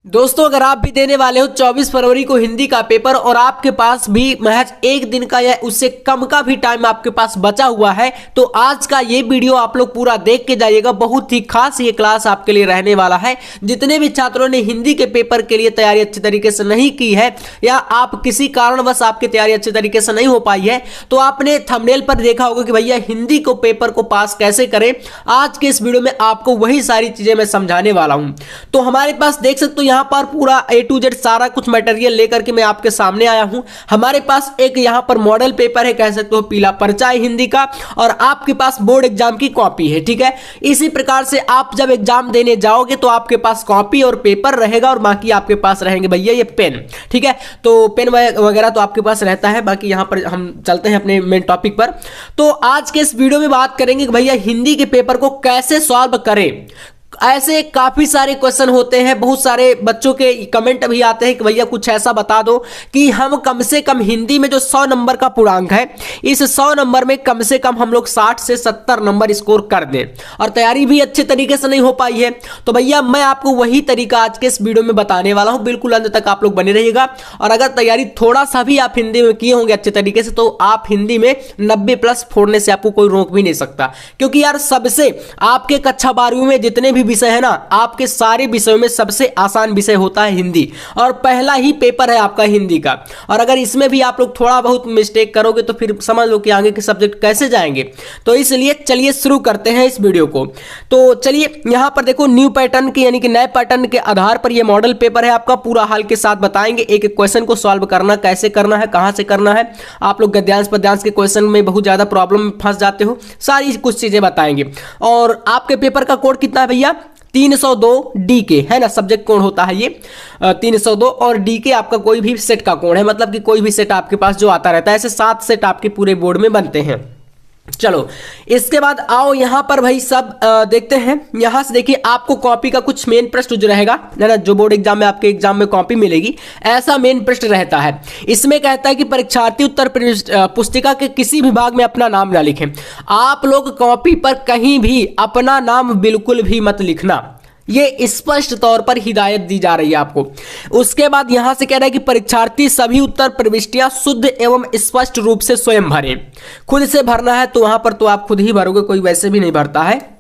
दोस्तों, अगर आप भी देने वाले हो 24 फरवरी को हिंदी का पेपर और आपके पास भी महज एक दिन का या उससे कम का भी टाइम आपके पास बचा हुआ है, तो आज का ये वीडियो आप लोग पूरा देख के जाइएगा। बहुत ही खास ये क्लास आपके लिए रहने वाला है। जितने भी छात्रों ने हिंदी के पेपर के लिए तैयारी अच्छी तरीके से नहीं की है या आप किसी कारणवश आपकी तैयारी अच्छी तरीके से नहीं हो पाई है, तो आपने थंबनेल पर देखा होगा कि भैया हिंदी को पेपर को पास कैसे करें। आज के इस वीडियो में आपको वही सारी चीजें मैं समझाने वाला हूं। तो हमारे पास देख सकते हो यहां पर पूरा A to Z सारा कुछ मटेरियल लेकर के मैं आपके सामने आया हूं। हमारे पास एक यहां पर मॉडल पेपर है, कह सकते हो पीला पर्चा है हिंदी का, और आपके पास बोर्ड एग्जाम की कॉपी है। ठीक है, इसी प्रकार से आप जब एग्जाम देने जाओगे तो आपके पास कॉपी और पेपर रहेगा और बाकी आपके पास रहेंगे भैया ये पेन। ठीक है, तो पेन वगैरह तो आपके पास रहता है। बाकी यहां पर हम चलते हैं अपने मेन टॉपिक पर। तो आज के इस वीडियो में बात करेंगे कि भैया हिंदी के पेपर को कैसे सॉल्व करें। ऐसे काफी सारे क्वेश्चन होते हैं, बहुत सारे बच्चों के कमेंट भी आते हैं कि भैया कुछ ऐसा बता दो कि हम कम से कम हिंदी में जो 100 नंबर का पूर्णांक है, इस 100 नंबर में कम से कम हम लोग 60 से 70 नंबर स्कोर कर दें, और तैयारी भी अच्छे तरीके से नहीं हो पाई है। तो भैया मैं आपको वही तरीका आज के इस वीडियो में बताने वाला हूं। बिल्कुल अंत तक आप लोग बने रहिएगा। और अगर तैयारी थोड़ा सा भी आप हिंदी में किए होंगे अच्छे तरीके से, तो आप हिंदी में 90+ फोड़ने से आपको कोई रोक भी नहीं सकता। क्योंकि यार सबसे आपके कक्षा 12वीं में जितने भी विषय है ना, आपके सारे विषयों में सबसे आसान विषय होता है हिंदी, और पहला ही पेपर है आपका हिंदी का। और अगर इसमें भी आप लोग थोड़ा बहुत मिस्टेक करोगे तो फिर समझ लो कि आगे के सब्जेक्ट कैसे जाएंगे। तो इसलिए चलिए शुरू करते हैं इस वीडियो को। तो चलिए यहां पर देखो, न्यू पैटर्न के यानी कि नए पैटर्न के आधार पर यह मॉडल पेपर है आपका। पूरा हाल के साथ बताएंगे, एक एक क्वेश्चन को सॉल्व करना कैसे करना है, कहां से करना है। आप लोग गद्यांश पद्यांश के क्वेश्चन में बहुत ज्यादा प्रॉब्लम में फंस जाते हो, सारी कुछ चीजें बताएंगे। और आपके पेपर का कोड कितना है भैया? 302 DK है ना, सब्जेक्ट कोड होता है ये 302, और DK आपका कोई भी सेट का कोड है, मतलब कि कोई भी सेट आपके पास जो आता रहता है। ऐसे 7 सेट आपके पूरे बोर्ड में बनते हैं। चलो इसके बाद आओ यहां पर भाई सब देखते हैं। यहां से देखिए, आपको कॉपी का कुछ मेन पृष्ठ जो रहेगा ना, जो बोर्ड एग्जाम में आपके एग्जाम में कॉपी मिलेगी, ऐसा मेन पृष्ठ रहता है। इसमें कहता है कि परीक्षार्थी उत्तर पुस्तिका के किसी भी भाग में अपना नाम ना लिखें। आप लोग कॉपी पर कहीं भी अपना नाम बिल्कुल भी मत लिखना, ये स्पष्ट तौर पर हिदायत दी जा रही है आपको। उसके बाद यहां से कह रहा है कि परीक्षार्थी सभी उत्तर प्रविष्टियां शुद्ध एवं स्पष्ट रूप से स्वयं भरें। खुद से भरना है तो वहां पर तो आप खुद ही भरोगे, कोई वैसे भी नहीं भरता है।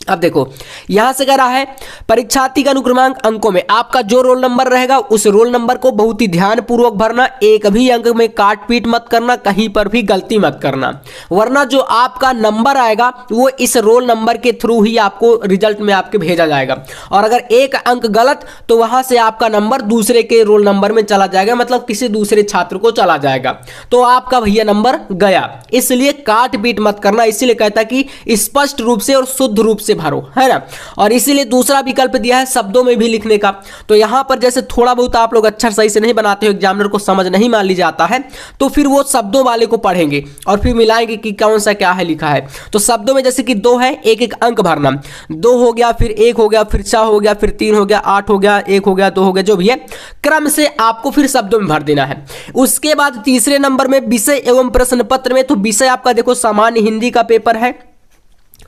अब देखो यहां से कह रहा है, परीक्षार्थी का अनुक्रमांक अंकों में आपका जो रोल नंबर रहेगा उस रोल नंबर को बहुत ही ध्यानपूर्वक भरना। एक भी अंक में काट पीट मत करना, कहीं पर भी गलती मत करना, वरना जो आपका नंबर आएगा वो इस रोल नंबर के थ्रू ही आपको रिजल्ट में आपके भेजा जाएगा। और अगर एक अंक गलत तो वहां से आपका नंबर दूसरे के रोल नंबर में चला जाएगा, मतलब किसी दूसरे छात्र को चला जाएगा, तो आपका भैया नंबर गया। इसलिए काट पीट मत करना, इसीलिए कहता है कि स्पष्ट रूप से और शुद्ध रूप से भरो, है ना। और इसीलिए दूसरा विकल्प दिया है शब्दों में भी लिखने का। तो यहां पर जैसे थोड़ा बहुत आप लोग अक्षर सही से नहीं बनाते हो, एग्जामिनर को समझ नहीं मान ली जाता है, तो फिर वो शब्दों वाले को पढ़ेंगे और फिर मिलाएंगे कि कौन सा क्या है लिखा है। तो शब्दों में जैसे कि 2 है, एक एक अंक भरना। 2 हो गया, फिर 1 हो गया, फिर 4 हो गया, फिर 3 हो गया, 8 हो गया, 1 हो गया, 2 हो गया, जो भी है क्रम से आपको फिर शब्दों में भर देना है। उसके बाद तीसरे नंबर में विषय एवं प्रश्न पत्र में, तो विषय आपका देखो सामान्य हिंदी का पेपर है,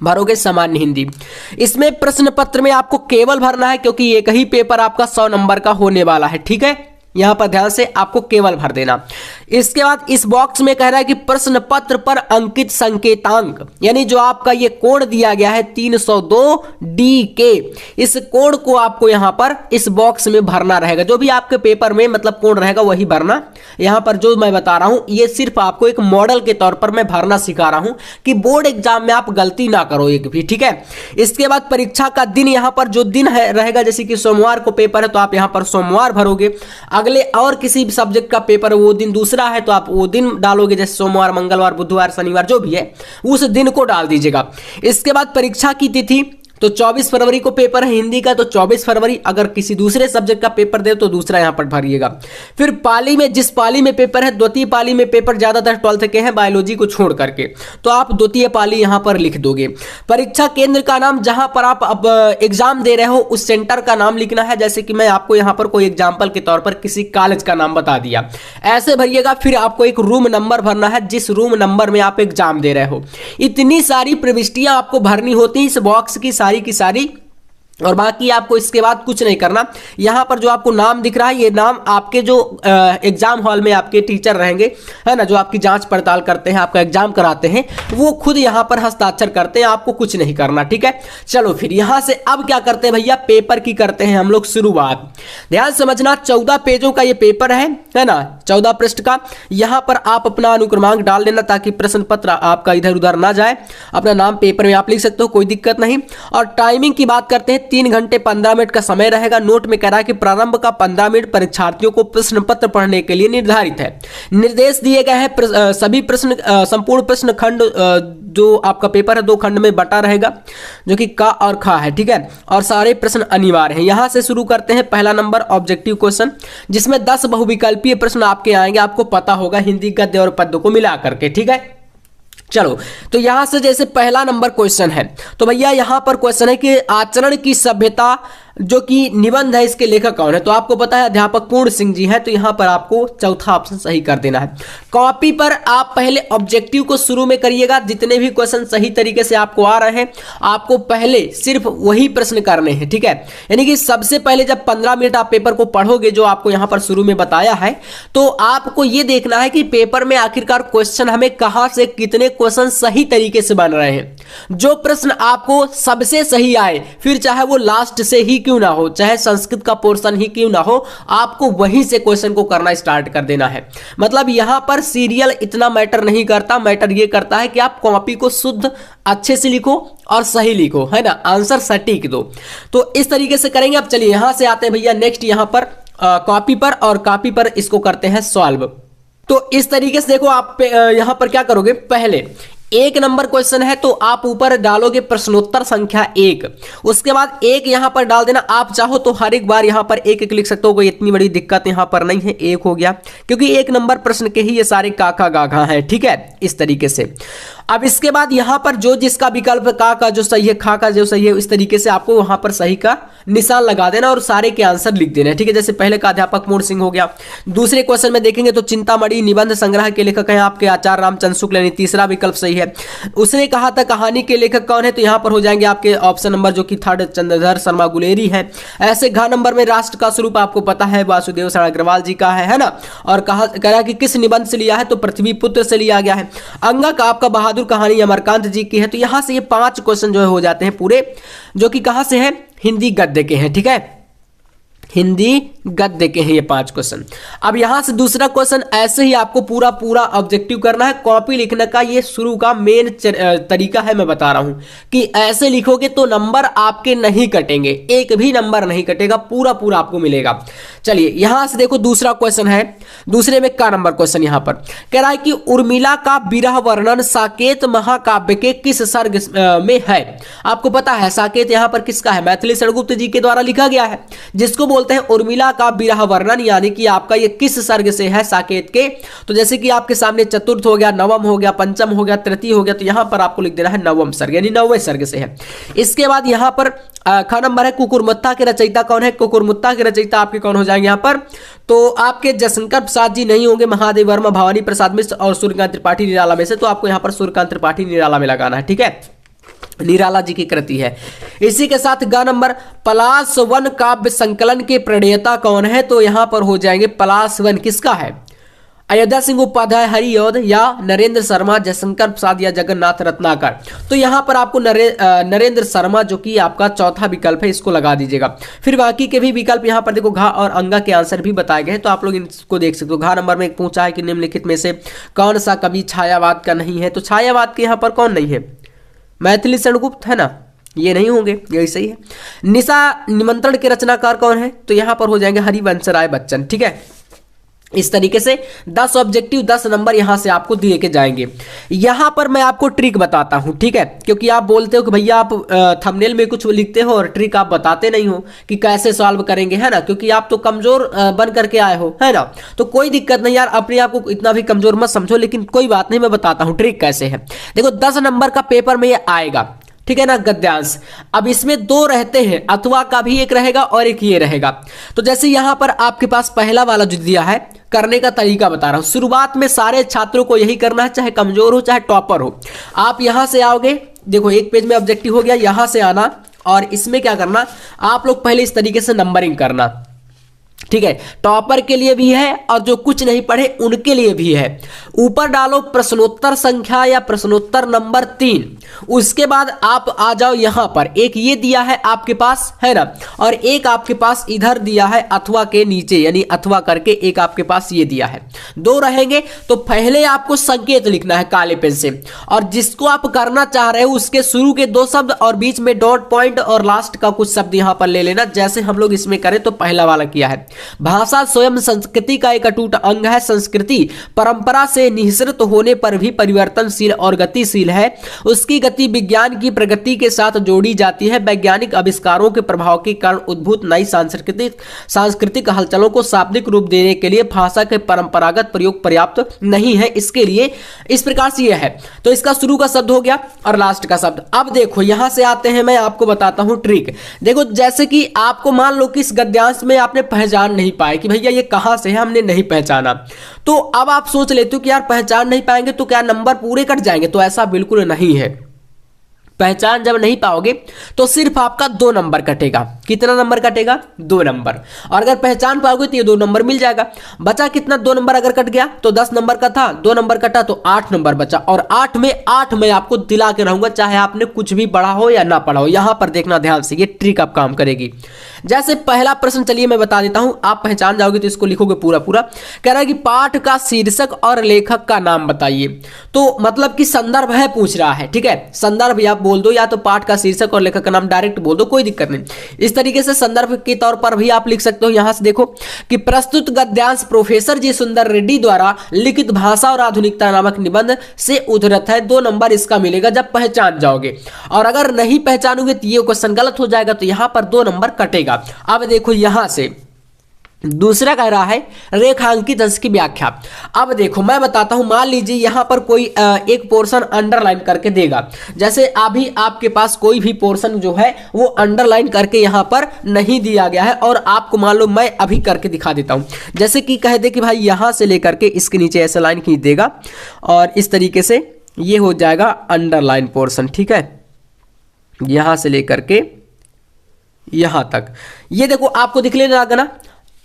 भरोगे सामान्य हिंदी। इसमें प्रश्न पत्र में आपको केवल भरना है, क्योंकि एक ही पेपर आपका 100 नंबर का होने वाला है। ठीक है, यहां पर ध्यान से आपको केवल भर देना। इसके बाद इस बॉक्स में कह रहा है कि प्रश्न पत्र पर अंकित संकेतांक, यानी जो आपका ये कोड दिया गया है 302 DK, इस कोड को आपको यहां पर इस बॉक्स में भरना रहेगा। जो भी आपके पेपर में मतलब कोड रहेगा वही भरना। यहां पर जो मैं बता रहा हूं ये सिर्फ आपको एक मॉडल के तौर पर मैं भरना सिखा रहा हूं कि बोर्ड एग्जाम में आप गलती ना करो एक भी। ठीक है, इसके बाद परीक्षा का दिन, यहां पर जो दिन है रहेगा, जैसे कि सोमवार को पेपर है तो आप यहां पर सोमवार भरोगे। अगले और किसी भी सब्जेक्ट का पेपर वो दिन दूसरा है तो आप वो दिन डालोगे, जैसे सोमवार, मंगलवार, बुधवार, शनिवार, जो भी है उस दिन को डाल दीजिएगा। इसके बाद परीक्षा की तिथि, तो 24 फरवरी को पेपर है हिंदी का, तो 24 फरवरी। अगर किसी दूसरे सब्जेक्ट का पेपर दे तो दूसरा यहां पर भरिएगा। फिर पाली में, जिस पाली में पेपर है, द्वितीय पाली में पेपर ज्यादातर 12th के हैं बायोलॉजी को छोड़ करके, तो आप द्वितीय पाली यहां पर लिख दोगे। परीक्षा केंद्र का नाम, जहां पर आप अब एग्जाम दे रहे हो उस सेंटर का नाम लिखना है। जैसे कि मैं आपको यहां पर कोई एग्जाम्पल के तौर पर किसी कॉलेज का नाम बता दिया, ऐसे भरिएगा। फिर आपको एक रूम नंबर भरना है, जिस रूम नंबर में आप एग्जाम दे रहे हो। इतनी सारी प्रविष्टियां आपको भरनी होती है इस बॉक्स की सारी और बाकी आपको इसके बाद कुछ नहीं करना। यहाँ पर जो आपको नाम दिख रहा है, ये नाम आपके जो एग्जाम हॉल में आपके टीचर रहेंगे, है ना, जो आपकी जांच पड़ताल करते हैं, आपका एग्जाम कराते हैं, वो खुद यहाँ पर हस्ताक्षर करते हैं, आपको कुछ नहीं करना, ठीक है। चलो फिर यहाँ से अब क्या करते हैं भैया, पेपर की करते हैं हम लोग शुरुआत। ध्यान समझना, 14 पेजों का ये पेपर है ना, 14 पृष्ठ का। यहाँ पर आप अपना अनुक्रमांक डाल देना ताकि प्रश्न पत्र आपका इधर उधर ना जाए। अपना नाम पेपर में आप लिख सकते हो, कोई दिक्कत नहीं। और टाइमिंग की बात करते हैं, 3 घंटे 15 मिनट का समय रहेगा। नोट में कह रहा है कि प्रारंभ का 15 मिनट परीक्षार्थियों को प्रश्न पत्र पढ़ने के लिए निर्धारित है। निर्देश दिए गए हैं, सभी प्रश्न संपूर्ण प्रश्न खंड जो आपका पेपर है 2 खंड में बटा रहेगा, जो कि का और खा है, ठीक है। और सारे प्रश्न अनिवार्य हैं। यहां से शुरू करते हैं। पहला नंबर ऑब्जेक्टिव क्वेश्चन, जिसमें 10 बहुविकल्पीय प्रश्न आपके आएंगे, आपको पता होगा, हिंदी गद्य और पद्य को मिला करके, ठीक है। चलो, तो यहां से जैसे पहला नंबर क्वेश्चन है, तो भैया यहां पर क्वेश्चन है कि आचरण की सभ्यता जो कि निबंध है, इसके लेखक कौन है? तो आपको पता है अध्यापक पूर्ण सिंह जी हैं, तो यहां पर आपको चौथा ऑप्शन सही कर देना है। कॉपी पर आप पहले ऑब्जेक्टिव को शुरू में करिएगा। जितने भी क्वेश्चन सही तरीके से आपको आ रहे हैं, आपको पहले सिर्फ वही प्रश्न करने हैं, ठीक है। यानी कि सबसे पहले जब 15 मिनट आप पेपर को पढ़ोगे, जो आपको यहां पर शुरू में बताया है, तो आपको यह देखना है कि पेपर में आखिरकार क्वेश्चन हमें कहां से कितने क्वेश्चन सही तरीके से बन रहे हैं। जो प्रश्न आपको सबसे सही आए, फिर चाहे वो लास्ट से ही क्यों ना हो, चाहे संस्कृत का पोर्शन ही क्यों ना हो, आपको वहीं से क्वेश्चन को करना स्टार्ट कर देना है। मतलब यहां पर सीरियल इतना मैटर नहीं करता, मैटर ये करता है कि आप कॉपी को शुद्ध अच्छे से लिखो और सही लिखो, है ना, आंसर सटीक दो। तो इस तरीके से करेंगे। अब चलिए यहां से आते हैं भैया नेक्स्ट, यहां पर कॉपी पर, और कॉपी पर इसको करते हैं सॉल्व। तो इस तरीके से देखो, आप यहां पर क्या करोगे, पहले 1 नंबर क्वेश्चन है तो आप ऊपर डालोगे प्रश्नोत्तर संख्या 1, उसके बाद 1 यहां पर डाल देना। आप चाहो तो हर एक बार यहां पर 1-1 लिख सकते हो, कोई इतनी बड़ी दिक्कत यहां पर नहीं है। 1 हो गया, क्योंकि 1 नंबर प्रश्न के ही ये सारे काका गाघा हैं, ठीक है, इस तरीके से। अब इसके बाद यहां पर जो जिसका विकल्प का जो सही है, खा का जो सही है, इस तरीके से आपको वहां पर सही का निशान लगा देना और सारे के आंसर लिख देना है, ठीक है। जैसे पहले का अध्यापक पूर्ण सिंह हो गया। दूसरे क्वेश्चन में देखेंगे तो चिंतामणि निबंध संग्रह के लेखक हैं आपके आचार्य रामचंद्र शुक्ल, यानी तीसरा विकल्प सही है। उसने कहा था कहानी के लेखक कौन है, तो यहां पर हो जाएंगे आपके ऑप्शन नंबर जो कि 3 चंद्रधर शर्मा गुलेरी है। ऐसे घ नंबर में राष्ट्र का स्वरूप आपको पता है, वासुदेव शरण अग्रवाल जी का है ना। और कहा कि किस निबंध से लिया है, तो पृथ्वी पुत्र से लिया गया है। अंगा का आपका बहादुर कहानी अमरकांत जी की है। तो यहां से ये 5 क्वेश्चन जो है हो जाते हैं पूरे, जो कि कहां से है, हिंदी गद्य के हैं, ठीक है, हिंदी गद्य के हैं ये 5 क्वेश्चन। अब यहां से दूसरा क्वेश्चन ऐसे ही आपको पूरा पूरा ऑब्जेक्टिव करना है। कॉपी लिखने का ये शुरू का मेन तरीका है, मैं बता रहा हूं कि ऐसे लिखोगे तो नंबर आपके नहीं कटेंगे, एक भी नंबर नहीं कटेगा, पूरा पूरा आपको मिलेगा। चलिए यहां से देखो, दूसरा क्वेश्चन है, दूसरे में का नंबर क्वेश्चन यहां पर कह रहा है कि उर्मिला का विरह वर्णन साकेत महाकाव्य के किस सर्ग में है। आपको पता है साकेत यहां पर किसका है, मैथिली शरणगुप्त जी के द्वारा लिखा गया है, जिसको बोलते हैं उर्मिला का विरह वर्णन, यानी कि आपका ये किस सर्ग से है, साकेत के। तो जैसे कि आपके सामने चतुर्थ हो गया, नवम हो गया, पंचम हो गया, तृतीय हो गया, तो यहां पर आपको लिख देना है नवम सर्ग, यानी 9वें सर्ग से है। इसके बाद यहां पर ख नंबर है कुकुरमुत्ता के रचयिता कौन है, कुकुरमुत्ता के रचयिता आपके कौन हो जाएंगे यहां पर, तो आपके जयशंकर प्रसाद जी नहीं होंगे, महादेव वर्मा, भवानी प्रसाद मिश्र और सूर्यकांत त्रिपाठी निराला में से, तो आपको यहां पर सूर्यकांत त्रिपाठी निराला में लगाना है, ठीक है, निराला जी की कृति है। इसी के साथ ग नंबर पलाशवन काव्य संकलन के प्रणेता कौन है, तो यहां पर हो जाएंगे पलाशवन किसका है, अयोध्या सिंह उपाध्याय, हरियोध या नरेंद्र शर्मा, जयशंकर प्रसाद या जगन्नाथ रत्नाकर। तो यहां पर आपको नरेंद्र शर्मा जो कि आपका चौथा विकल्प है, इसको लगा दीजिएगा। फिर बाकी के भी विकल्प यहां पर देखो, घा और अंगा के आंसर भी बताए गए हैं, तो आप लोग इनको देख सकते हो। घा नंबर में पूछा है कि निम्नलिखित में से कौन सा कवि छायावाद का नहीं है, तो छायावाद के यहां पर कौन नहीं है, मैथिली शरणगुप्त है ना, ये नहीं होंगे, यही सही है। निशा निमंत्रण के रचनाकार कौन है, तो यहां पर हो जाएंगे हरिवंश राय बच्चन, ठीक है। इस तरीके से 10 ऑब्जेक्टिव 10 नंबर यहां से आपको दिए के जाएंगे। यहां पर मैं आपको ट्रिक बताता हूं, ठीक है, क्योंकि आप बोलते हो कि भैया आप थंबनेल में कुछ लिखते हो और ट्रिक आप बताते नहीं हो कि कैसे सॉल्व करेंगे, है ना, क्योंकि आप तो कमजोर बन करके आए हो, है ना। तो कोई दिक्कत नहीं यार, अपने आप को इतना भी कमजोर मत समझो, लेकिन कोई बात नहीं, मैं बताता हूं ट्रिक कैसे है। देखो 10 नंबर का पेपर में ये आएगा, ठीक है ना, गद्यांश। अब इसमें 2 रहते हैं, अथवा का भी एक रहेगा और एक ये रहेगा। तो जैसे यहां पर आपके पास पहला वाला जो दिया है, करने का तरीका बता रहा हूं। शुरुआत में सारे छात्रों को यही करना है, चाहे कमजोर हो चाहे टॉपर हो। आप यहां से आओगे, देखो एक पेज में ऑब्जेक्टिव हो गया, यहां से आना और इसमें क्या करना, आप लोग पहले इस तरीके से नंबरिंग करना, ठीक है। टॉपर के लिए भी है और जो कुछ नहीं पढ़े उनके लिए भी है। ऊपर डालो प्रश्नोत्तर संख्या या प्रश्नोत्तर नंबर 3, उसके बाद आप आ जाओ यहां पर, एक ये दिया है आपके पास, है ना, और एक आपके पास इधर दिया है अथवा के नीचे, यानी अथवा करके एक आपके पास ये दिया है, 2 रहेंगे। तो पहले आपको संकेत लिखना है काले पेन से, और जिसको आप करना चाह रहे हो उसके शुरू के 2 शब्द और बीच में डॉट पॉइंट और लास्ट का कुछ शब्द यहां पर ले लेना, जैसे हम लोग इसमें करें तो पहला वाला किया है। भाषा स्वयं संस्कृति का एक अटूट अंग है। संस्कृति परंपरा से निःसृत होने पर भी परिवर्तनशील और गतिशील है। उसकी गति विज्ञान की प्रगति के साथ जोड़ी जाती है। वैज्ञानिक आविष्कारों के प्रभाव के कारण उद्भूत नई सांस्कृतिक हलचलों को शाब्दिक रूप देने के लिए भाषा के परंपरागत प्रयोग पर्याप्त नहीं है। इसके लिए इस प्रकार से यह है। तो इसका शुरू का शब्द हो गया और लास्ट का शब्द। अब देखो यहां से आते हैं, मैं आपको बताता हूं ट्रिक। देखो जैसे कि आपको मान लो कि इस गद्यांश में आपने पहचान नहीं पाए कि भैया ये कहां से है, हमने नहीं पहचाना, तो अब आप सोच लेते हो कि यार पहचान नहीं पाएंगे तो क्या नंबर पूरे कट जाएंगे, तो ऐसा बिल्कुल नहीं है। पहचान जब नहीं पाओगे तो सिर्फ आपका 2 नंबर कटेगा। कितना नंबर कटेगा? 2 नंबर। और अगर पहचान पाओगे तो ये 2 नंबर मिल जाएगा। बचा कितना? 2 नंबर अगर कट गया तो 10 नंबर का था, 2 नंबर कटा तो 8 नंबर बचा। और 8 में 8 मैं आपको दिला के रहूंगा, चाहे आपने कुछ भी पढ़ा हो या ना पढ़ा हो। यहां पर देखना ध्यान से, ये ट्रिक आप काम करेगी। जैसे पहला प्रश्न चलिए मैं बता देता हूं, आप पहचान जाओगे तो इसको लिखोगे पूरा पूरा। कह रहा है कि पाठ का शीर्षक और लेखक का नाम बताइए। तो मतलब कि संदर्भ है पूछ रहा है, ठीक है। संदर्भ या बोल दो, या तो पाठ का शीर्षक और लेखक का नाम डायरेक्ट बोल दो, कोई दिक्कत नहीं। इस तरीके से संदर्भ के तौर पर भी आप लिख सकते हो। यहां से देखो कि प्रस्तुत गद्यांश प्रोफेसर जी सुंदर रेड्डी द्वारा लिखित भाषा और आधुनिकता नामक निबंध से उद्धृत है। 2 नंबर इसका मिलेगा जब पहचान जाओगे। और अगर नहीं पहचानोगे तो ये क्वेश्चन गलत हो जाएगा, तो यहां पर 2 नंबर कटेगा। अब देखो यहां से दूसरा कह रहा है रेखांकित अंश की व्याख्या। अब देखो मैं बताता हूं, मान लीजिए यहां पर कोई एक पोर्शन अंडरलाइन करके देगा। जैसे अभी आपके पास कोई भी पोर्शन जो है वो अंडरलाइन करके यहां पर नहीं दिया गया है, और आपको मान लो मैं अभी करके दिखा देता हूं। जैसे कि कह दे कि भाई यहां से लेकर के इसके नीचे ऐसा लाइन खींच देगा और इस तरीके से ये हो जाएगा अंडरलाइन पोर्शन, ठीक है। यहां से लेकर के यहां तक ये देखो आपको दिखने लगा ना,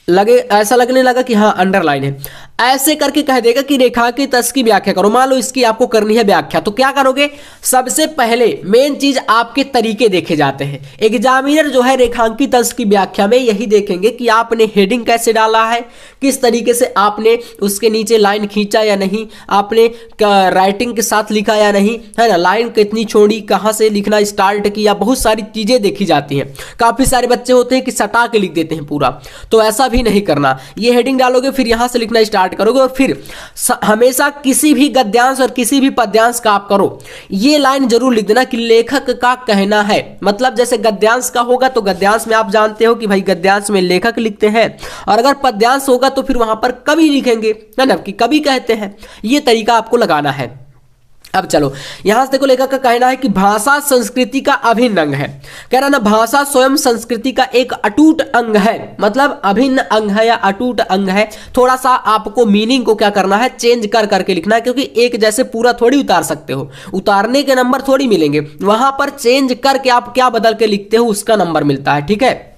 ऐसा लगने लगा कि हाँ अंडरलाइन है। ऐसे करके कह देगा कि रेखांकित अंश की व्याख्या करो। मान लो इसकी आपको करनी है व्याख्या, तो क्या करोगे? सबसे पहले मेन चीज आपके तरीके देखे जाते हैं। एग्जामिनर जो है रेखांकित अंश की व्याख्या में यही देखेंगे कि आपने हेडिंग कैसे डाला है, किस तरीके से आपने उसके नीचे लाइन खींचा या नहीं, आपने राइटिंग के साथ लिखा या नहीं, है ना, लाइन कितनी छोड़ी, कहाँ से लिखना स्टार्ट किया, बहुत सारी चीजें देखी जाती हैं। काफी सारे बच्चे होते हैं कि सटा के लिख देते हैं पूरा, तो ऐसा भी नहीं करना। ये हेडिंग डालोगे, फिर यहां से लिखना स्टार्ट करोगे, और फिर हमेशा किसी भी गद्यांश और किसी भी पद्यांश का आप करो, ये लाइन जरूर लिख देना कि लेखक का कहना है। मतलब जैसे गद्यांश का होगा तो गद्यांश में आप जानते हो कि भाई गद्यांश में लेखक लिखते हैं, और अगर पद्यांश होगा तो फिर वहां पर कवि लिखेंगे, है ना, कि कवि कहते हैं। ये तरीका आपको लगाना है। अब चलो यहां से देखो, लेखक का कहना है कि भाषा संस्कृति का अभिन्न अंग है। कह रहा ना, भाषा स्वयं संस्कृति का एक अटूट अंग है। मतलब अभिन्न अंग है या अटूट अंग है। थोड़ा सा आपको मीनिंग को क्या करना है, चेंज कर करके लिखना है, क्योंकि एक जैसे पूरा थोड़ी उतार सकते हो, उतारने के नंबर थोड़ी मिलेंगे, वहां पर चेंज करके आप क्या बदल के लिखते हो उसका नंबर मिलता है, ठीक है।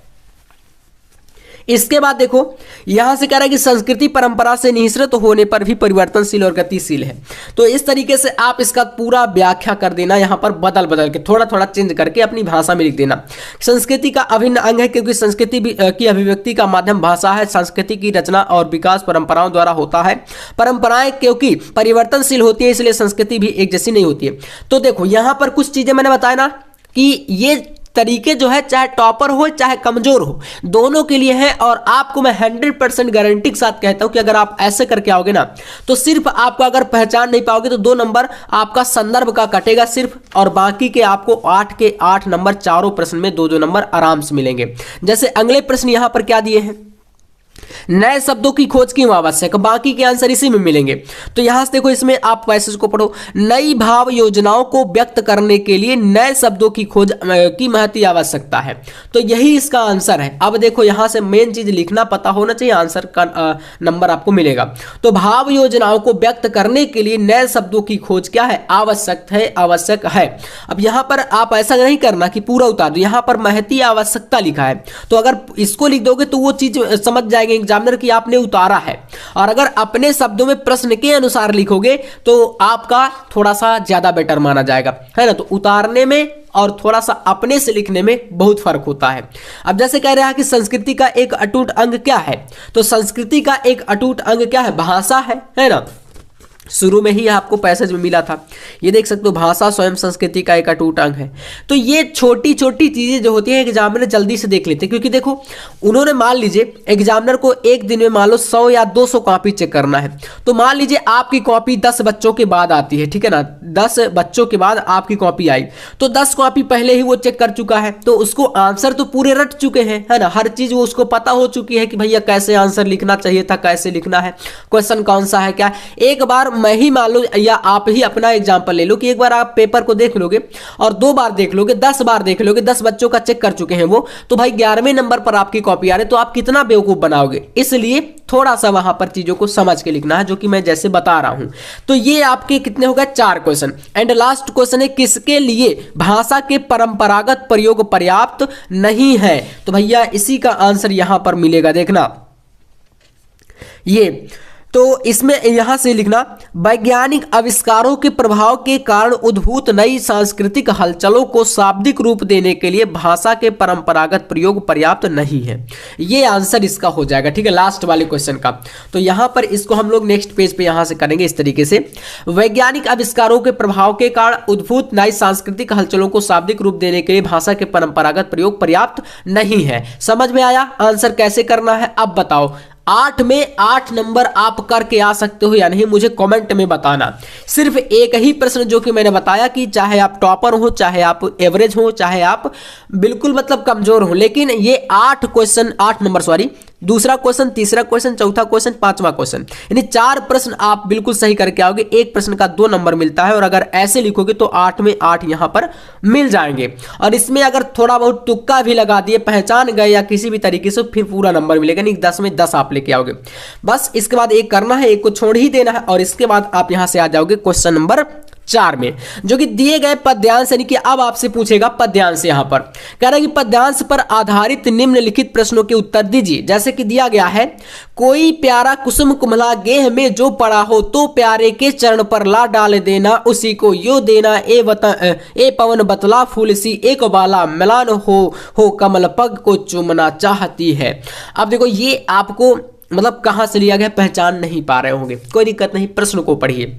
इसके बाद देखो यहां से कह रहा है कि संस्कृति परंपरा से निःसृत होने पर भी परिवर्तनशील और गतिशील है। तो इस तरीके से आप इसका पूरा व्याख्या कर देना, यहां पर बदल बदल के थोड़ा थोड़ा चेंज करके अपनी भाषा में लिख देना। संस्कृति का अभिन्न अंग है क्योंकि संस्कृति की अभिव्यक्ति का माध्यम भाषा है। संस्कृति की रचना और विकास परंपराओं द्वारा होता है। परंपराएं क्योंकि परिवर्तनशील होती है इसलिए संस्कृति भी एक जैसी नहीं होती है। तो देखो यहां पर कुछ चीजें मैंने बताया ना कि ये तरीके जो है चाहे टॉपर हो चाहे कमजोर हो, दोनों के लिए है। और आपको मैं 100% गारंटी के साथ कहता हूं कि अगर आप ऐसे करके आओगे ना, तो सिर्फ आपको अगर पहचान नहीं पाओगे तो 2 नंबर आपका संदर्भ का कटेगा सिर्फ, और बाकी के आपको 8 के 8 नंबर चारों प्रश्न में 2-2 नंबर आराम से मिलेंगे। जैसे अगले प्रश्न यहां पर क्या दिए हैं, नए शब्दों की खोज क्यों आवश्यक, बाकी के आंसर इसी में मिलेंगे। तो यहां से देखो, इसमें आप पैसेज को पढ़ो, नई भाव योजनाओं को व्यक्त करने के लिए नए शब्दों की खोज की महती आवश्यकता है। तो यही इसका आंसर है। अब देखो यहां से मेन चीज लिखना पता होना चाहिए, आंसर का नंबर आपको मिलेगा। तो भाव योजनाओं को व्यक्त करने के लिए नए शब्दों की खोज क्या है, आवश्यक है। अब यहां पर आप ऐसा नहीं करना कि पूरा उतार दो, यहां पर महती आवश्यकता लिखा है, तो अगर इसको लिख दोगे तो वो चीज समझ जाएंगे एग्जामिनर कि आपने उतारा है। और अगर अपने शब्दों में प्रश्न के अनुसार लिखोगे तो आपका थोड़ा सा ज्यादा बेटर माना जाएगा, है ना। तो उतारने में और थोड़ा सा अपने से लिखने में बहुत फर्क होता है। अब जैसे कह रहा है कि संस्कृति का एक अटूट अंग क्या है, तो संस्कृति का एक अटूट अंग क्या है, भाषा है ना। शुरू में ही आपको पैसेज में मिला था, ये देख सकते हो, भाषा स्वयं संस्कृति का एक अटूट अंग है। तो ये छोटी छोटी चीजें जो होती हैं एग्जामिनर जल्दी से देख लेते हैं, क्योंकि देखो उन्होंने मान लीजिए एग्जामिनर को एक दिन में मान लो 100 या 200 कॉपी चेक करना है। तो मान लीजिए आपकी कॉपी 10 बच्चों के बाद आती है, ठीक है ना, 10 बच्चों के बाद आपकी कॉपी आई, तो 10 कॉपी पहले ही वो चेक कर चुका है, तो उसको आंसर तो पूरे रट चुके हैं, है ना। हर चीज वो उसको पता हो चुकी है कि भैया कैसे आंसर लिखना चाहिए था, कैसे लिखना है, क्वेश्चन कौन सा है, क्या। एक बार मैं ही मान लो, या आप ही अपना एग्जांपल ले लो कि एक बार आप पेपर को देख लोगे और 2 बार देख लोगे, 10 बार देख लोगे, 10 बच्चों का चेक कर चुके हैं वो, तो भाई 11वें नंबर पर आपकी कॉपी आ रही है, तो आप कितना बेवकूफ बनाओगे। इसलिए थोड़ा सा वहां पर चीजों को समझ के लिखना है, जो कि मैं जैसे बता रहा हूं। तो ये आपके कितने हो गए, 4 क्वेश्चन। एंड लास्ट क्वेश्चन है, किसके लिए भाषा के परंपरागत प्रयोग पर्याप्त नहीं है। तो भैया इसी का आंसर यहां पर मिलेगा, देखना ये। तो इसमें यहां से लिखना, वैज्ञानिक आविष्कारों के प्रभाव के कारण उद्भूत नई सांस्कृतिक हलचलों को शाब्दिक रूप देने के लिए भाषा के परंपरागत प्रयोग पर्याप्त नहीं है। ये आंसर इसका हो जाएगा, ठीक है, लास्ट वाले क्वेश्चन का। तो यहां पर इसको हम लोग नेक्स्ट पेज पे यहां से करेंगे इस तरीके से, वैज्ञानिक आविष्कारों के प्रभाव के कारण उद्भूत नई सांस्कृतिक हलचलों को शाब्दिक रूप देने के लिए भाषा के परंपरागत प्रयोग पर्याप्त नहीं है। समझ में आया आंसर कैसे करना है। अब बताओ 8 में 8 नंबर आप करके आ सकते हो या नहीं, मुझे कमेंट में बताना। सिर्फ एक ही प्रश्न जो कि मैंने बताया कि चाहे आप टॉपर हो, चाहे आप एवरेज हो, चाहे आप बिल्कुल मतलब कमजोर हो, लेकिन ये 8 क्वेश्चन, 8 नंबर सॉरी, दूसरा क्वेश्चन, तीसरा क्वेश्चन, चौथा क्वेश्चन, 5वां क्वेश्चन, यानी 4 प्रश्न आप बिल्कुल सही करके आओगे। एक प्रश्न का 2 नंबर मिलता है, और अगर ऐसे लिखोगे तो 8 में 8 यहां पर मिल जाएंगे। और इसमें अगर थोड़ा बहुत तुक्का भी लगा दिए, पहचान गए या किसी भी तरीके से, फिर पूरा नंबर मिलेगा, नहीं 10 में 10 आप लेके आओगे। बस इसके बाद एक करना है, एक को छोड़ ही देना है, और इसके बाद आप यहां से आ जाओगे क्वेश्चन नंबर 4 में, जो कि दिए गए पद्यांश, यानी कि अब आपसे पूछेगा पद्यांश। यहां पर कह रहा है कि पद्यांश पर आधारित निम्नलिखित प्रश्नों के उत्तर दीजिए। जैसे कि दिया गया है, कोई प्यारा कुसुम कुमला गेह में जो पड़ा हो, तो प्यारे के चरण पर ला डाल देना, उसी को यो देना, ए पवन बतला फूल सी एक बाला मिलान हो कमल पग को चूमना चाहती है। अब देखो ये आपको मतलब कहां से लिया गया पहचान नहीं पा रहे होंगे, कोई दिक्कत नहीं, प्रश्न को पढ़िए।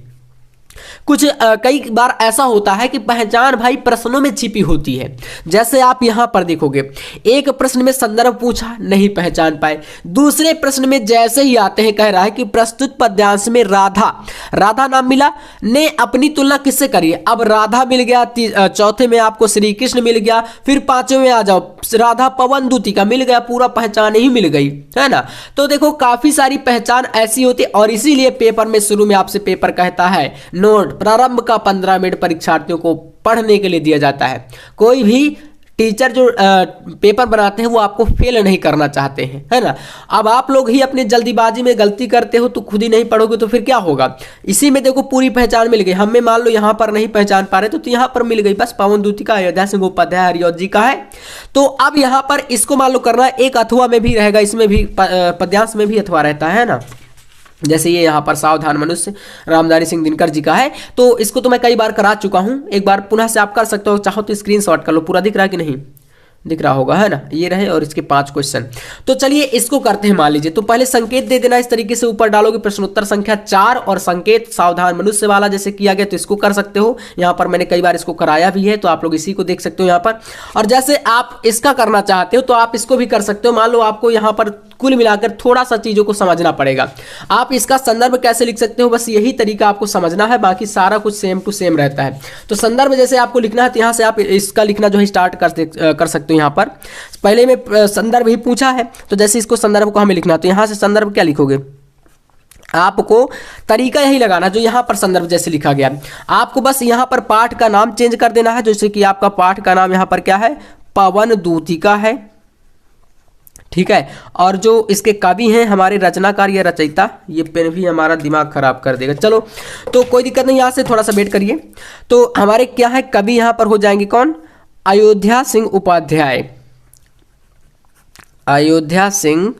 कुछ कई बार ऐसा होता है कि पहचान भाई प्रश्नों में छिपी होती है। जैसे आप यहां पर देखोगे, एक प्रश्न में संदर्भ पूछा, नहीं पहचान पाए। दूसरे प्रश्न में जैसे ही आते हैं, कह रहा है कि प्रस्तुत पद्यांश में राधा नाम मिला, ने अपनी तुलना किससे करी। अब राधा मिल गया, चौथे में आपको श्री कृष्ण मिल गया, फिर 5वें में आ जाओ, राधा पवन दूती का मिल गया, पूरा पहचान ही मिल गई, है ना। तो देखो काफी सारी पहचान ऐसी होती है, और इसीलिए पेपर में शुरू में आपसे पेपर कहता है नोट प्रारंभ का 15 मिनट परीक्षार्थियों को पढ़ने के लिए दिया जाता है। कोई भी टीचर जो पेपर बनाते हैं वो आपको फेल नहीं करना चाहते हैं, है ना। अब आप लोग ही अपनी जल्दीबाजी में गलती करते हो, तो खुद ही नहीं पढ़ोगे तो फिर क्या होगा। इसी में देखो पूरी पहचान मिल गई, हमें मान लो यहाँ पर नहीं पहचान पा रहे तो यहाँ पर मिल गई, बस पवन दूती का, अयोध्या सिंह उपाध्याय हरिऔध जी का है। तो अब यहाँ पर इसको मान लो करना, एक अथवा में भी रहेगा, इसमें भी पद्यांश में भी अथवा रहता है ना। जैसे ये यहाँ पर सावधान मनुष्य रामधारी सिंह दिनकर जी का है, तो इसको तो मैं कई बार करा चुका हूँ, एक बार पुनः से आप कर सकते हो, चाहो तो स्क्रीनशॉट कर लो। पूरा दिख रहा है कि नहीं, दिख रहा होगा, है ना। ये रहे और इसके 5 क्वेश्चन। तो चलिए इसको करते हैं। मान लीजिए तो पहले संकेत दे देना, इस तरीके से ऊपर डालोगे प्रश्नोत्तर संख्या 4 और संकेत सावधान मनुष्य वाला जैसे किया गया, तो इसको कर सकते हो। यहाँ पर मैंने कई बार इसको कराया भी है, तो आप लोग इसी को देख सकते हो यहाँ पर। और जैसे आप इसका करना चाहते हो तो आप इसको भी कर सकते हो। मान लो आपको यहाँ पर कुल मिलाकर थोड़ा सा चीज़ों को समझना पड़ेगा। आप इसका संदर्भ कैसे लिख सकते हो, बस यही तरीका आपको समझना है, बाकी सारा कुछ सेम टू सेम रहता है। तो संदर्भ जैसे आपको लिखना है तो यहाँ से आप इसका लिखना जो है स्टार्ट कर सकते हो। यहाँ पर पहले में संदर्भ ही पूछा है, तो जैसे इसको संदर्भ को हमें लिखना है तो यहाँ से संदर्भ क्या लिखोगे, आपको तरीका यही लगाना जो यहाँ पर संदर्भ जैसे लिखा गया। आपको बस यहाँ पर पाठ का नाम चेंज कर देना है, जैसे कि आपका पाठ का नाम यहाँ पर क्या है, पवन दूतिका है, ठीक है। और जो इसके कवि हैं हमारे रचनाकार या रचयिता, ये पेन भी हमारा दिमाग खराब कर देगा, चलो तो कोई दिक्कत नहीं, यहाँ से थोड़ा सा वेट करिए। तो हमारे क्या है कवि यहाँ पर हो जाएंगे कौन, अयोध्या सिंह उपाध्याय, अयोध्या सिंह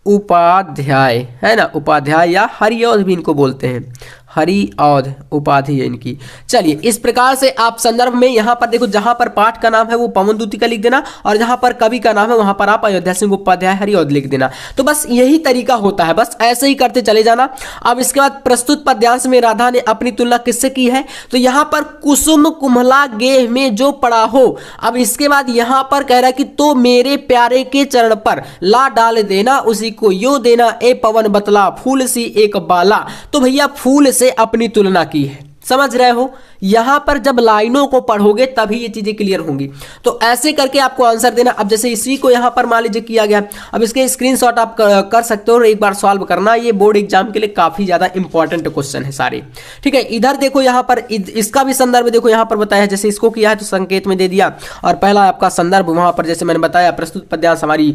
उपाध्याय है ना, उपाध्याय या हरिऔध भी इनको बोलते हैं, हरिऔध उपाधि है इनकी। चलिए इस प्रकार से आप संदर्भ में यहाँ पर देखो, जहाँ पर पाठ का नाम है वो पवन दूतिका लिख देना, और जहाँ पर कवि का नाम है वहाँ पर आप अयोध्या सिंह उपाध्याय हरिऔध लिख देना। तो बस यही तरीका होता है, बस ऐसे ही करते चले जाना। अब इसके बाद प्रस्तुत पद्यांश में राधा ने अपनी तुलना किससे की है, तो यहाँ पर कुसुम कुम्हला गेह में जो पड़ा हो। अब इसके बाद यहाँ पर कह रहा है कि तो मेरे प्यारे के चरण पर ला डाल देना, उसी को यो देना, ए पवन बतला फूल सी एक बाला। तो भैया फूल से अपनी तुलना की है, समझ रहे हो। यहां पर जब लाइनों को पढ़ोगे तभी ये चीजें क्लियर होंगी। तो ऐसे करके आपको आंसर देना। अब जैसे इसी को यहां पर मान लीजिए किया गया, अब इसके स्क्रीनशॉट आप कर सकते हो और एक बार सॉल्व करना, ये बोर्ड एग्जाम के लिए काफी ज्यादा इंपॉर्टेंट क्वेश्चन है सारे, ठीक है। इधर देखो यहाँ पर इसका भी संदर्भ देखो, यहाँ पर बताया जैसे इसको किया है तो संकेत में दे दिया, और पहला आपका संदर्भ वहां पर जैसे मैंने बताया प्रस्तुत पद्यांश हमारी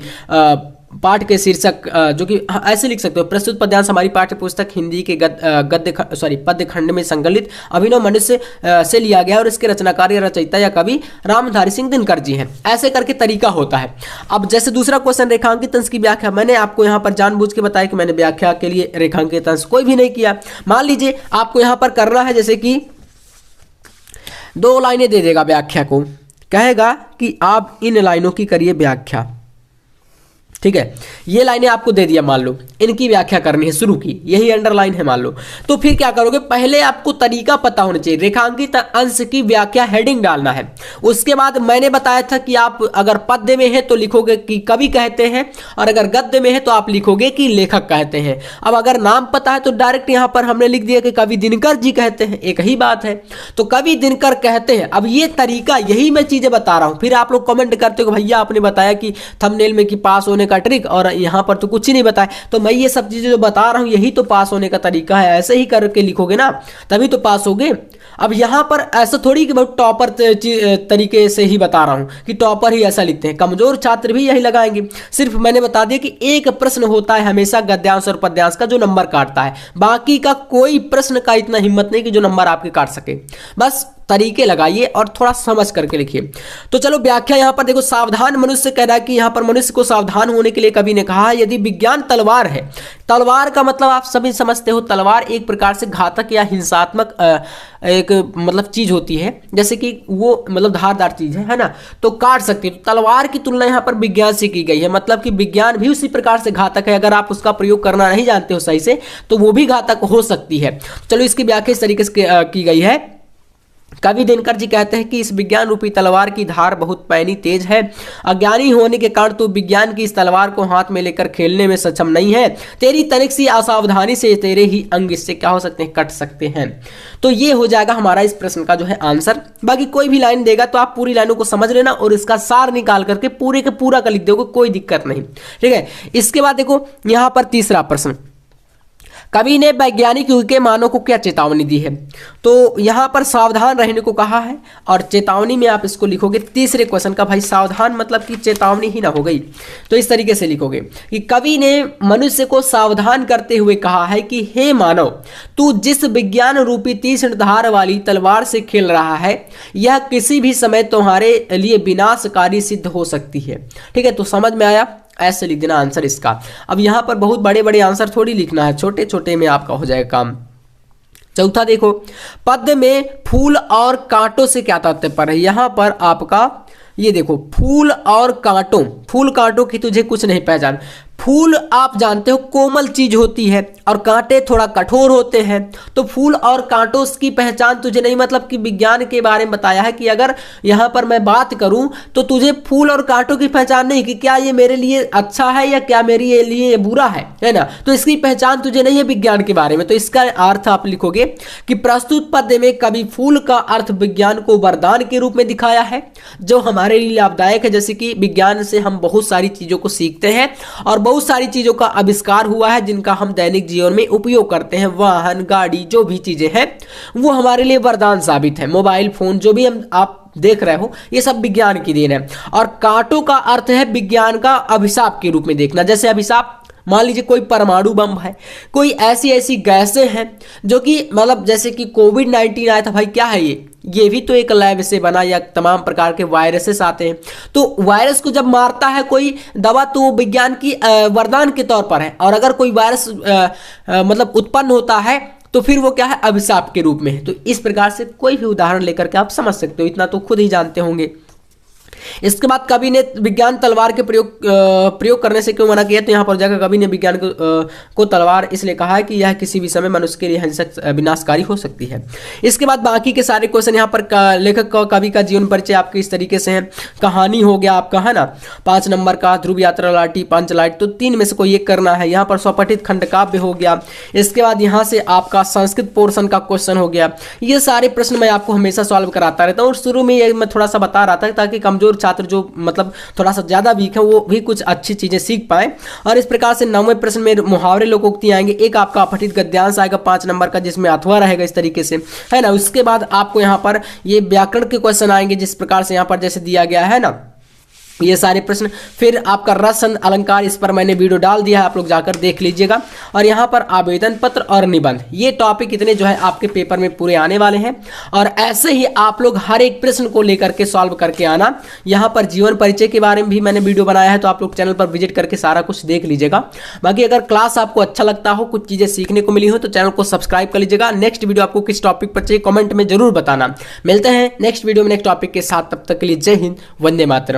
पाठ के शीर्षक, जो कि ऐसे लिख सकते हो, प्रस्तुत पद्यांश हमारी पाठ्य पुस्तक हिंदी के पद्य खंड में संकलित अभिनव मनुष्य से लिया गया और इसके रचनाकार या रचयिता या कवि रामधारी सिंह दिनकर जी हैं। ऐसे करके तरीका होता है। अब जैसे दूसरा क्वेश्चन रेखांकित अंश की व्याख्या, मैंने आपको यहाँ पर जानबूझ के बताया कि मैंने व्याख्या के लिए रेखांकित अंश कोई भी नहीं किया। मान लीजिए आपको यहाँ पर करना है, जैसे कि 2 लाइनें दे देगा व्याख्या को, कहेगा कि आप इन लाइनों की करिए व्याख्या, ठीक है। ये लाइनें आपको दे दिया, मान लो इनकी व्याख्या करनी है शुरू की, यही अंडरलाइन है मान लो। तो फिर क्या करोगे, पहले आपको तरीका पता होना चाहिए। रेखांकित अंश की व्याख्या हेडिंग डालना है। उसके बाद मैंने बताया था कि आप अगर पद्य में है तो लिखोगे कि कवि कहते हैं, और अगर गद्य में है तो आप लिखोगे कि लेखक कहते हैं। अब अगर नाम पता है तो डायरेक्ट यहाँ पर हमने लिख दिया कि कवि दिनकर जी कहते हैं, एक ही बात है। तो कवि दिनकर कहते हैं। अब ये तरीका, यही मैं चीजें बता रहा हूं। फिर आप लोग कमेंट करते हो भैया आपने बताया कि थंबनेल में कि पास होने का ट्रिक, और यहाँ पर तो कुछ ही नहीं बताया। तो मैं ये सब चीजें जो बता रहा हूं यही तो पास होने का तरीका है। ऐसे ही करके लिखोगे ना तभी तो पास होगे। अब यहाँ पर ऐसा थोड़ी कि बहुत टॉपर तरीके से ही बता रहा हूं कि टॉपर ही ऐसा लिखते हैं, कमजोर छात्र भी यही लगाएंगे। सिर्फ मैंने बता दिया कि एक प्रश्न होता है हमेशा गद्यांश और पद्यांश का जो नंबर काटता है, बाकी का कोई प्रश्न का इतना हिम्मत नहीं कि जो नंबर आपके काट सके। बस तरीके लगाइए और थोड़ा समझ करके लिखिए। तो चलो व्याख्या यहाँ पर देखो, सावधान मनुष्य कह रहा है कि यहाँ पर मनुष्य को सावधान होने के लिए कवि ने कहा है, यदि विज्ञान तलवार है, तलवार का मतलब आप सभी समझते हो, तलवार एक प्रकार से घातक या हिंसात्मक एक मतलब चीज होती है, जैसे कि वो मतलब धारदार चीज है ना, तो काट सकती है। तो तलवार की तुलना यहाँ पर विज्ञान से की गई है, मतलब कि विज्ञान भी उसी प्रकार से घातक है। अगर आप उसका प्रयोग करना नहीं जानते हो सही से तो वो भी घातक हो सकती है। चलो इसकी व्याख्या इस तरीके से की गई है। कवि दिनकर जी कहते हैं कि इस विज्ञान रूपी तलवार की धार बहुत पैनी तेज है, अज्ञानी होने के कारण तो विज्ञान की इस तलवार को हाथ में लेकर खेलने में सक्षम नहीं है। तेरी तनिक सी असावधानी से तेरे ही अंग इससे क्या हो सकते हैं, कट सकते हैं। तो ये हो जाएगा हमारा इस प्रश्न का जो है आंसर। बाकी कोई भी लाइन देगा तो आप पूरी लाइनों को समझ लेना और इसका सार निकाल करके पूरे के पूरा का लिख दोगे, कोई दिक्कत नहीं, ठीक है। इसके बाद देखो यहाँ पर तीसरा प्रश्न, कवि ने वैज्ञानिक युग के मानव को क्या चेतावनी दी है। तो यहाँ पर सावधान रहने को कहा है और चेतावनी में आप इसको लिखोगे तीसरे क्वेश्चन का, भाई सावधान मतलब कि चेतावनी ही ना हो गई, तो इस तरीके से लिखोगे कि कवि ने मनुष्य को सावधान करते हुए कहा है कि हे मानव, तू जिस विज्ञान रूपी तीक्ष्ण धार वाली तलवार से खेल रहा है यह किसी भी समय तुम्हारे लिए विनाशकारी सिद्ध हो सकती है, ठीक है। तो समझ में आया, ऐसे लिख देना आंसर इसका। अब यहां पर बहुत बड़े बड़े आंसर थोड़ी लिखना है, छोटे छोटे में आपका हो जाएगा काम। चौथा देखो, पद्य में फूल और कांटों से क्या तात्पर्य है। यहां पर आपका ये देखो, फूल और कांटों, फूल कांटों की तुझे कुछ नहीं पहचान। फूल आप जानते हो कोमल चीज होती है और कांटे थोड़ा कठोर होते हैं। तो फूल और कांटों की पहचान तुझे नहीं, मतलब कि विज्ञान के बारे में बताया है कि अगर यहाँ पर मैं बात करूं तो तुझे फूल और कांटों की पहचान नहीं कि क्या ये मेरे लिए अच्छा है या क्या मेरे लिए ये बुरा है ना। तो इसकी पहचान तुझे नहीं है विज्ञान के बारे में। तो इसका अर्थ आप लिखोगे कि प्रस्तुत पद्य में कवि फूल का अर्थ विज्ञान को वरदान के रूप में दिखाया है जो हमारे लिए लाभदायक है। जैसे कि विज्ञान से हम बहुत सारी चीजों को सीखते हैं और बहुत सारी चीजों का आविष्कार हुआ है जिनका हम दैनिक जीवन में उपयोग करते हैं। वाहन, गाड़ी, जो भी चीजें हैं वो हमारे लिए वरदान साबित है। मोबाइल फोन जो भी हम आप देख रहे हो ये सब विज्ञान की देन है। और कांटों का अर्थ है विज्ञान का अभिशाप के रूप में देखना। जैसे अभिशाप, मान लीजिए कोई परमाणु बम है, कोई ऐसी ऐसी गैसें हैं जो कि मतलब जैसे कि कोविड-19 आया था, भाई क्या है ये भी तो एक लैब से बना, या तमाम प्रकार के वायरसेस आते हैं। तो वायरस को जब मारता है कोई दवा तो वो विज्ञान की वरदान के तौर पर है। और अगर कोई वायरस मतलब उत्पन्न होता है तो फिर वो क्या है, अभिशाप के रूप में है। तो इस प्रकार से कोई भी उदाहरण लेकर के आप समझ सकते हो, इतना तो खुद ही जानते होंगे। इसके बाद कवि ने विज्ञान तलवार के प्रयोग करने से क्यों मना किया? तो यहाँ पर जाकर कवि ने विज्ञान को तलवार इसलिए कहा है कि यह किसी भी समय मनुष्य के लिए हिंसक विनाशकारी हो सकती है। इसके बाद बाकी के सारे क्वेश्चन यहाँ पर लेखक का कवि का जीवन परिचय आपके इस तरीके से है। कहानी हो गया आपका, है ना, 5 नंबर का, ध्रुव यात्रा, लाठी, पंचलाइट, तो 3 में से कोई एक करना है। यहाँ पर स्वपठित खंड काव्य हो गया। इसके बाद यहाँ से आपका संस्कृत पोर्शन का क्वेश्चन हो गया। ये सारे प्रश्न मैं आपको हमेशा सॉल्व कराता रहता हूँ और शुरू में ये मैं थोड़ा सा बता रहा था ताकि कमजोर छात्र जो मतलब थोड़ा सा ज्यादा वीक है वो भी कुछ अच्छी चीजें सीख पाए। और इस प्रकार से 9वें प्रश्न में मुहावरे, लोकोक्ति आएंगे। एक आपका अपठित गद्यांश आएगा 5 नंबर का जिसमें अथवा रहेगा इस तरीके से, है ना। उसके बाद आपको यहाँ पर ये व्याकरण के क्वेश्चन आएंगे जिस प्रकार से यहाँ पर जैसे दिया गया है ना, ये सारे प्रश्न। फिर आपका रसन अलंकार, इस पर मैंने वीडियो डाल दिया है, आप लोग जाकर देख लीजिएगा। और यहाँ पर आवेदन पत्र और निबंध, ये टॉपिक इतने जो है आपके पेपर में पूरे आने वाले हैं। और ऐसे ही आप लोग हर एक प्रश्न को लेकर के सॉल्व करके आना। यहाँ पर जीवन परिचय के बारे में भी मैंने वीडियो बनाया है, तो आप लोग चैनल पर विजिट करके सारा कुछ देख लीजिएगा। बाकी अगर क्लास आपको अच्छा लगता हो, कुछ चीजें सीखने को मिली हो, तो चैनल को सब्सक्राइब कर लीजिएगा। नेक्स्ट वीडियो आपको किस टॉपिक पर चाहिए कमेंट में जरूर बताना। मिलते हैं नेक्स्ट वीडियो में नेक्स्ट टॉपिक के साथ, तब तक के लिए जय हिंद, वंदे मातरम।